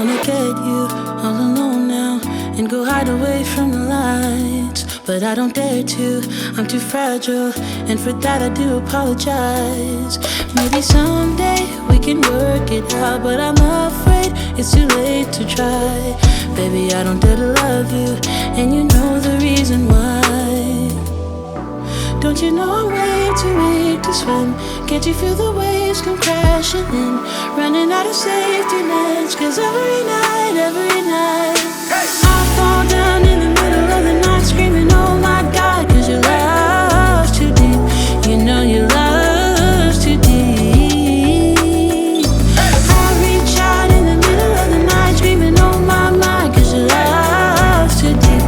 wanna get you all alone now and go hide away from the lights, but I don't dare to. I'm too fragile, and for that I do apologize. Maybe someday we can work it out, but I'm afraid it's too late to try. Baby, I don't dare to love you, and you know the reason why. Don't you know I'm way too weak to swim? Can't you feel the waves come crashing in? Running out of safety nets, 'cause every night I fall down in the middle of the night screaming, oh my God, 'cause your love's too deep. You know your love's too deep. I reach out in the middle of the night screaming, oh my, 'cause your love's too deep.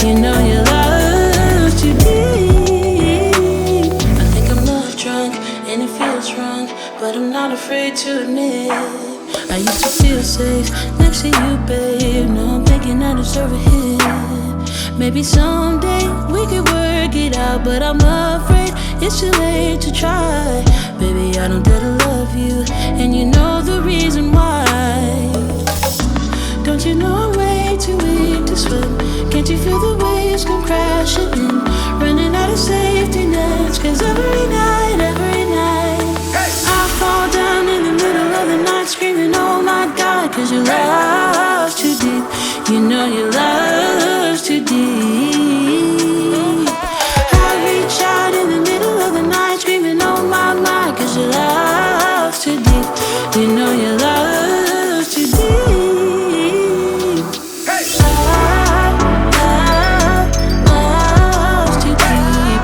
You know your love's too deep. I think I'm love drunk and it feels wrong, but I'm not afraid to admit I used to feel safe next to you, babe. Now I'm thinking I deserve a hit. Maybe someday we could work it out, but I'm afraid it's too late to try. Baby, I don't dare to love you, and you know the reason why. Don't you know I'm way too weak to swim? Can't you feel the waves come crashing in? Running out of safety nets, 'cause every night I fall down in the middle of the night screaming, oh my God, 'cause your love's too deep. You know your love's too deep. I reach out in the middle of the night screaming, oh my, 'cause your love's too deep. You know your love's too deep. Love's too deep.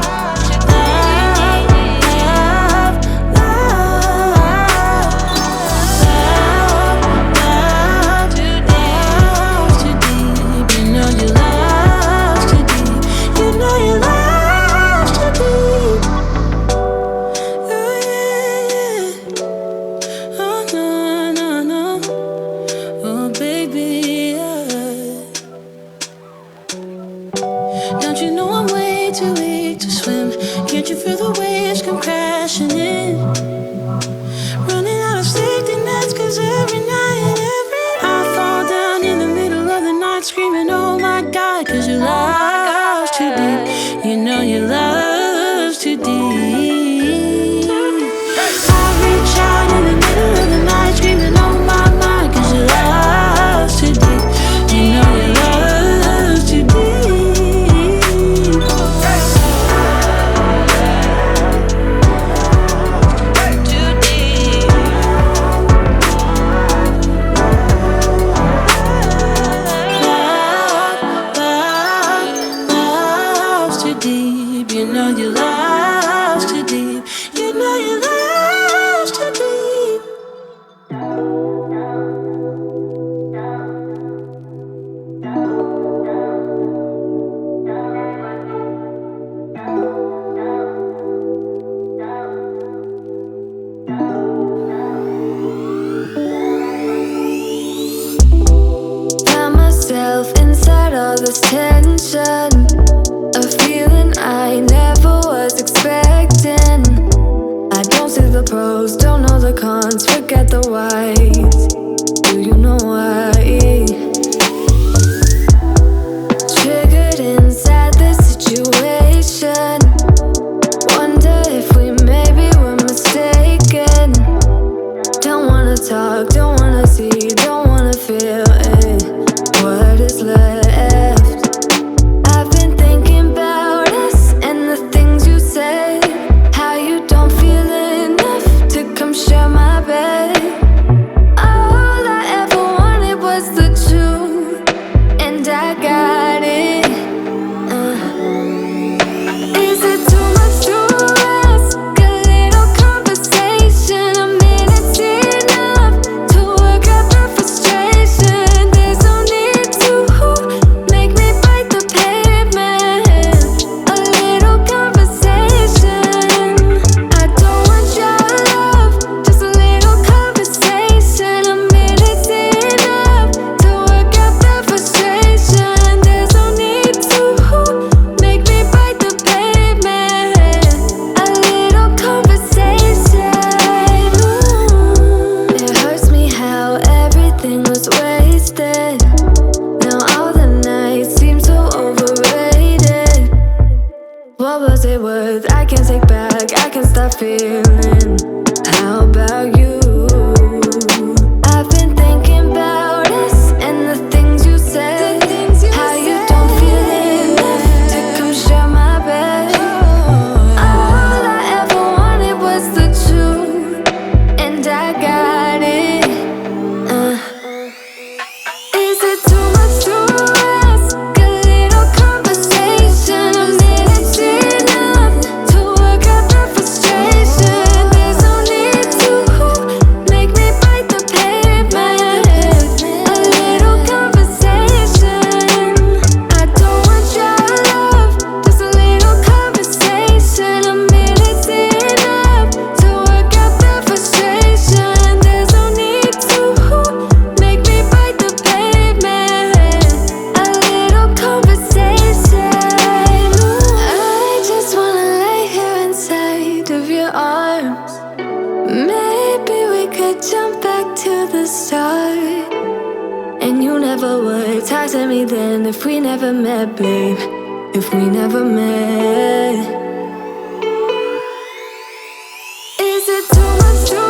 Don't you know I'm way too weak to swim? Can't you feel the waves come crashing in? Running out of safety nets, 'cause every night I fall down in the middle of the night screaming, oh my God, 'cause your love's too deep. You know your love's too deep. I reach out in the middle of the night screaming, oh my, 'cause your love's too deep. You know your love's too deep. You know your love's too deep. You know your love's too deep. Found myself inside all this tension, a feeling I never was expecting. I don't see the pros, don't know the cons, forget the whys. Do you know why? Triggered inside this situation. Wonder if we maybe were mistaken. Don't wanna talk, don't wanna see, don't wanna feel it. What is left? I've been thinking about us and the things you say. How you don't feel enough to come share my bed. Oh, start feeling. How about you? I've been thinking about us and the things you said. How you don't feel enough to come share my bed. All I ever wanted was the truth, and I got it. Is it too much to ask? A little conversation, a minute's enough to work out the frustration. There's no need to make me bite the pavement. A little conversation. I don't want your love, just a little conversation. A minute's enough to work out the frustration. There's no need to make me bite the pavement. A little conversation. I just wanna lay here inside of your arms. Maybe we could jump back to the start. And you never would talk to me then if we never met, babe. If we never met. Is it too much to